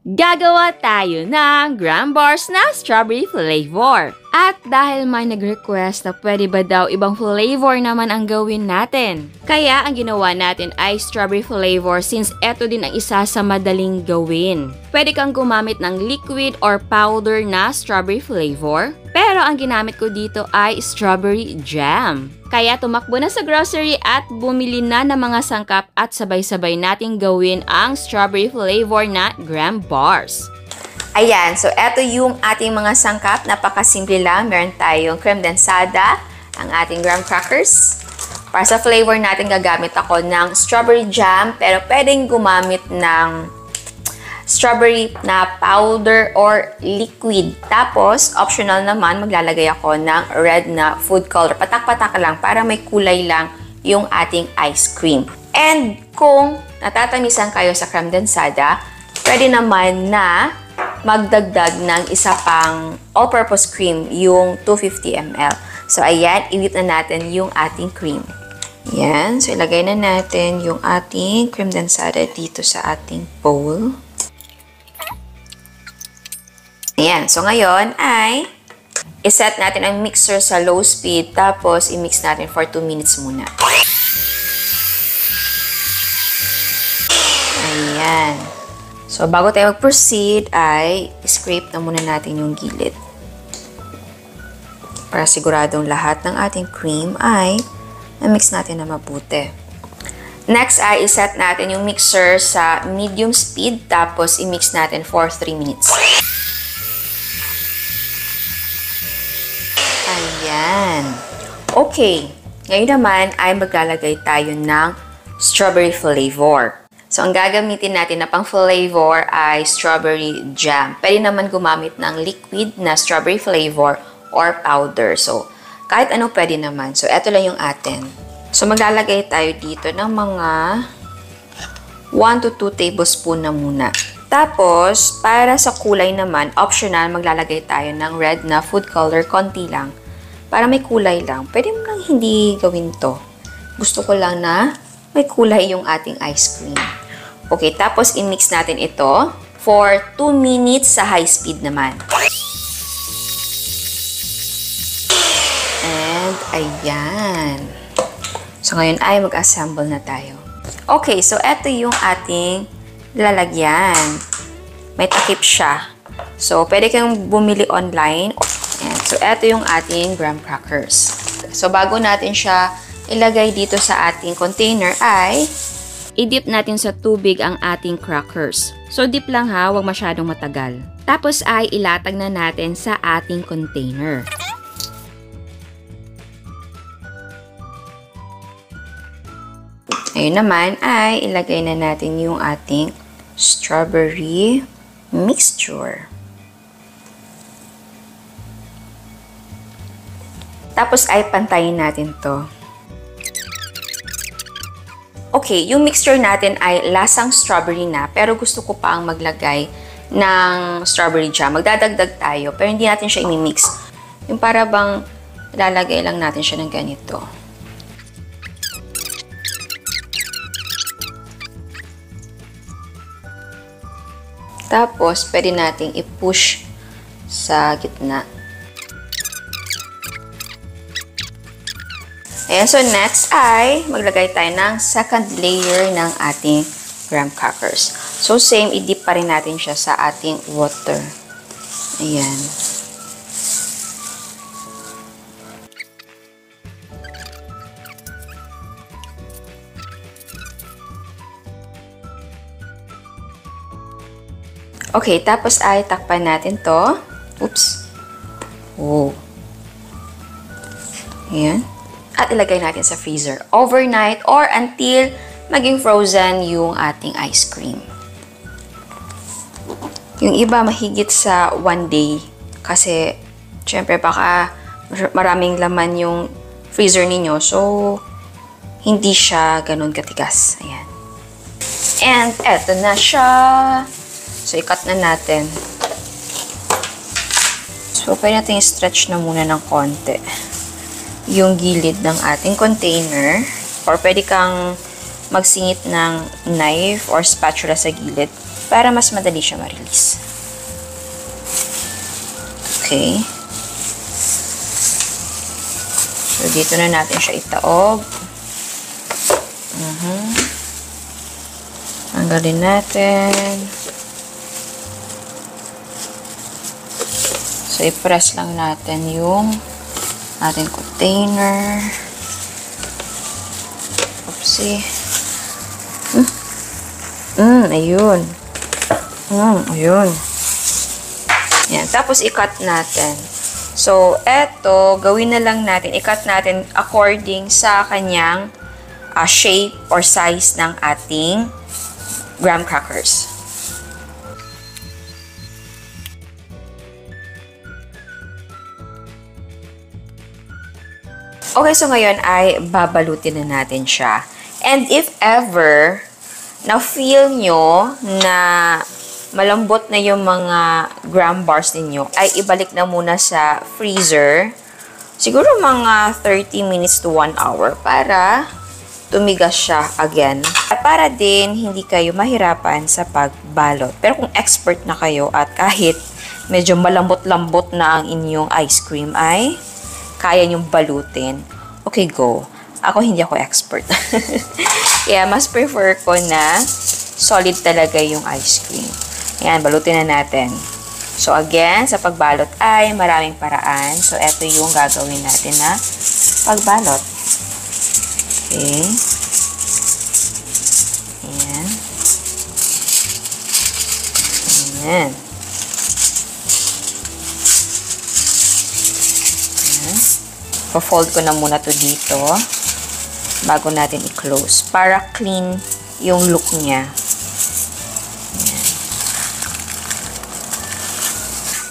Gagawa tayo ng graham bars na strawberry flavor. At dahil may nag-request na pwede ba daw ibang flavor naman ang gawin natin. Kaya ang ginawa natin ay strawberry flavor since eto din ang isa sa madaling gawin. Pwede kang gumamit ng liquid or powder na strawberry flavor. Pero ang ginamit ko dito ay strawberry jam. Kaya tumakbo na sa grocery at bumili na ng mga sangkap at sabay-sabay nating gawin ang strawberry flavor na graham bars. Ayan, so eto yung ating mga sangkap. Napakasimple lang. Meron tayong creme densada, ang ating graham crackers. Para sa flavor natin, gagamit ako ng strawberry jam, pero pwedeng gumamit ng strawberry na powder or liquid. Tapos, optional naman, maglalagay ako ng red na food color. Patak-patak lang para may kulay lang yung ating ice cream. And kung natatamisan kayo sa creme densada, pwede naman na magdagdag ng isa pang all-purpose cream, yung 250 ml. So, ayan, i-whip na natin yung ating cream. Ayan, so ilagay na natin yung ating creme densada dito sa ating bowl. Ayan, so ngayon ay iset natin ang mixer sa low speed, tapos i-mix natin for 2 minutes muna. Ayan. So, bago tayo mag-proceed ay scrape na muna natin yung gilid. Para siguradong lahat ng ating cream ay na-mix natin na mabuti. Next ay iset natin yung mixer sa medium speed, tapos i-mix natin for 3 minutes. Ayan. Okay. Ngayon naman ay maglalagay tayo ng strawberry flavor. So, ang gagamitin natin na pang flavor ay strawberry jam. Pwede naman gumamit ng liquid na strawberry flavor or powder. So, kahit ano pwede naman. So, eto lang yung atin. So, maglalagay tayo dito ng mga 1 to 2 tablespoon na muna. Tapos, para sa kulay naman, optional, maglalagay tayo ng red na food color, konti lang. Para may kulay lang. Pwede mo lang hindi gawin to. Gusto ko lang na may kulay yung ating ice cream. Okay, tapos i-mix natin ito for 2 minutes sa high speed naman. And, ayan. So, ngayon ay mag-assemble na tayo. Okay, so eto yung ating lalagyan. May takip siya. So, pwede kang bumili online. Ayan. So, eto yung ating graham crackers. So, bago natin siya ilagay dito sa ating container ay i-dip natin sa tubig ang ating crackers. So, dip lang ha, huwag masyadong matagal. Tapos ay ilatag na natin sa ating container. Ngayon naman ay ilagay na natin yung ating strawberry mixture. Tapos ay pantayin natin to. Okay, yung mixture natin ay lasang strawberry na, pero gusto ko pa ang maglagay ng strawberry jam. Magdadagdag tayo, pero hindi natin siya imimix. Yung para bang lalagay lang natin siya ng ganito. Tapos, pwede nating i-push sa gitna. Ayan, so next ay maglagay tayo ng second layer ng ating graham crackers. So, same, i-dip pa rin natin siya sa ating water. Ayan. Okay, tapos ay takpan natin to. Oops. Oh. Ayan. At ilagay natin sa freezer overnight or until maging frozen yung ating ice cream. Yung iba mahigit sa 1 day kasi syempre baka maraming laman yung freezer ninyo, so hindi siya ganun katigas. Ayan. And eto na siya. So, i-cut na natin. So, pwede natin i-stretch na muna ng konti yung gilid ng ating container. Or pwede kang magsingit ng knife or spatula sa gilid para mas madali siya ma-release. Okay. So, dito na natin siya itaob. Tanggalin natin. So, i-press lang natin yung ating container. Oopsie. Ayun. Ayun. Yan. Tapos, i-cut natin. So, eto, gawin na lang natin. I-cut natin according sa kanyang shape or size ng ating graham crackers. Okay, so ngayon ay babalutin na natin siya. And if ever na-feel nyo na malambot na yung mga graham bars ninyo, ay ibalik na muna sa freezer. Siguro mga 30 minutes to 1 hour para tumigas siya again. At para din hindi kayo mahirapan sa pagbalot. Pero kung expert na kayo at kahit medyo malambot-lambot na ang inyong ice cream ay kaya nyong balutin, okay, go. Ako hindi ako expert. Yeah, mas prefer ko na solid talaga yung ice cream. Ayan, balutin na natin. So again, sa pagbalot ay maraming paraan. So eto yung gagawin natin na pagbalot. Okay. Ayan. Ayan. Pa-fold ko na muna to dito bago natin i-close para clean yung look niya. Ayan.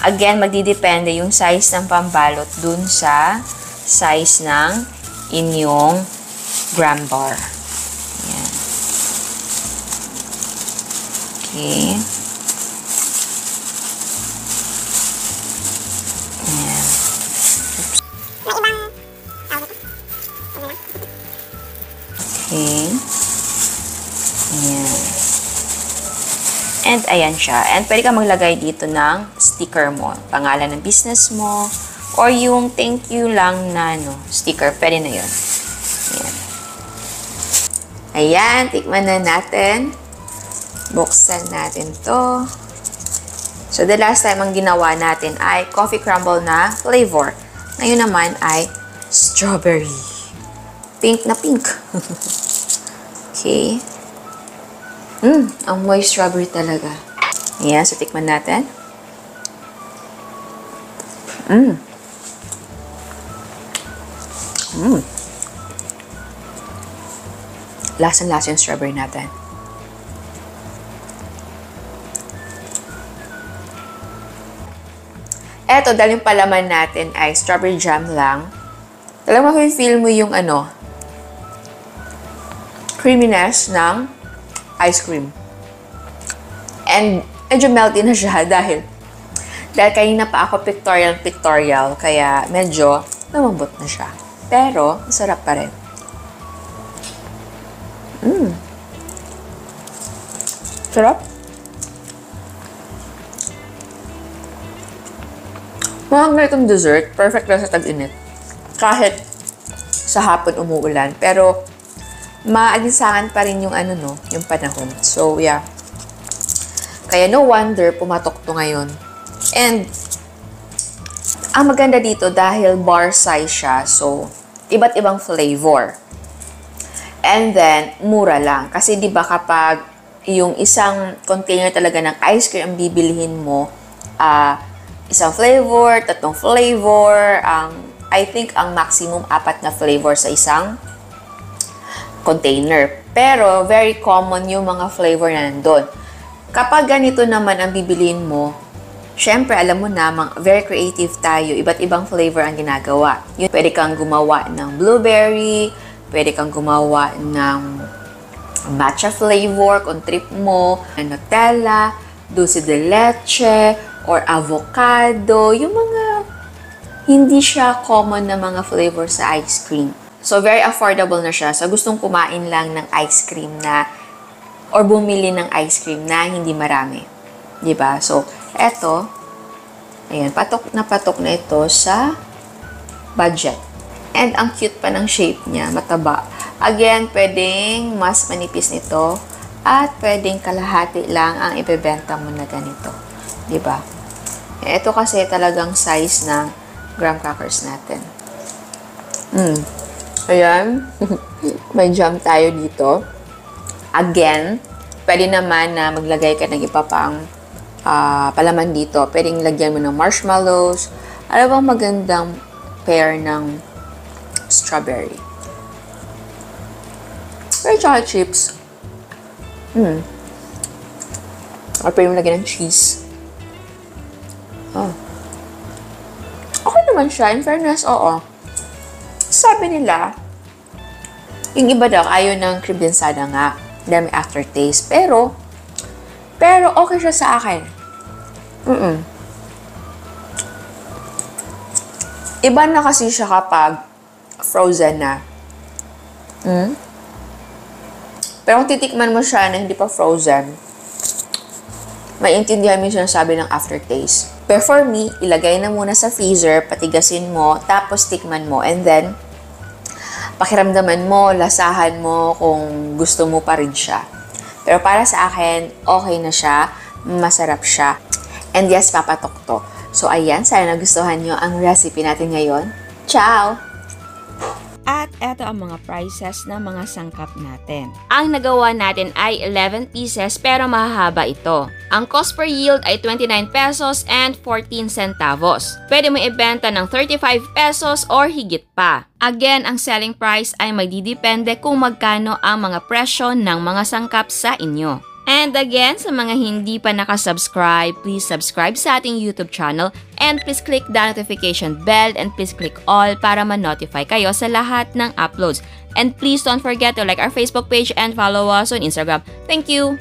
Again, magdidepende yung size ng pambalot dun sa size ng inyong graham bar. Ayan. Okay. Okay. Ayan. And ayan siya. And pwede ka maglagay dito ng sticker mo. Pangalan ng business mo. Or yung thank you lang na sticker. Pwede na yun. Ayan. Ayan. Tikman na natin. Buksan natin to. So, the last time ang ginawa natin ay coffee crumble na flavor. Ngayon naman ay strawberry. Pink na pink. Okay. Ang moist strawberry talaga. Ayan, so tikman natin. Lasang-lasa yung strawberry natin. Eto, dahil yung palaman natin ay strawberry jam lang. Talagang mafe-feel mo yung creaminess ng ice cream. And medyo melty na siya dahil kanina pa ako pictorial, kaya medyo lumambot na siya. Pero, masarap pa rin. Sarap. Mga ganitong dessert, perfect lang sa tag-init. Kahit sa hapon umuulan. Pero, maalinsangan pa rin yung yung panahon. So, yeah. Kaya no wonder pumatok to ngayon. And, ang maganda dito dahil bar size siya. So, iba't ibang flavor. And then, mura lang. Kasi di ba kapag yung isang container talaga ng ice cream ang bibilihin mo, isang flavor, 3 flavor, I think ang maximum 4 na flavor sa isang container. Pero, very common yung mga flavor na nandun. Kapag ganito naman ang bibiliin mo, syempre, alam mo na, very creative tayo. Iba't ibang flavor ang ginagawa. Yun, pwede kang gumawa ng blueberry, pwede kang gumawa ng matcha flavor kung trip mo, Nutella, dulce de leche, or avocado. Yung mga hindi siya common na mga flavor sa ice cream. So, very affordable na siya. So, gustong kumain lang ng ice cream na or bumili ng ice cream na hindi marami. 'Di ba? So, eto, ayan, patok na ito sa budget. And ang cute pa ng shape niya, mataba. Again, pwedeng mas manipis nito at pwedeng kalahati lang ang ibebenta mo na ganito. 'Di ba? Ito kasi talagang size ng graham crackers natin. Ayan. May jam tayo dito. Again, pwede naman na maglagay ka ng iba pang palaman dito. Pwedeng lagyan mo ng marshmallows. Ano bang magandang pair ng strawberry? Or chocolate chips. Or pwede mo lagyan ng cheese. Okay naman siya. In fairness, oo. Sabi nila, yung iba daw, ayaw ng cream densada nga. Dahil may aftertaste. Pero okay siya sa akin. Iba na kasi siya kapag frozen na. Pero kung titikman mo siya na hindi pa frozen, maintindihan mo yung sinasabi ng aftertaste. Pero for me, ilagay na muna sa freezer, patigasin mo, tapos tikman mo, and then, pakiramdaman mo, lasahan mo kung gusto mo pa rin siya. Pero para sa akin, okay na siya, masarap siya, and yes, papatok to. So ayan, sana nagustuhan nyo ang recipe natin ngayon. Ciao! At eto ang mga prices ng mga sangkap natin. Ang nagawa natin ay 11 pieces pero mahahaba ito. Ang cost per yield ay 29 pesos and 14 centavos. Pwede mo ibenta ng 35 pesos or higit pa. Again, ang selling price ay magdidepende kung magkano ang mga presyo ng mga sangkap sa inyo. And again, sa mga hindi pa nakasubscribe, please subscribe sa ating YouTube channel and please click the notification bell and please click all para ma-notify kayo sa lahat ng uploads. And please don't forget to like our Facebook page and follow us on Instagram. Thank you!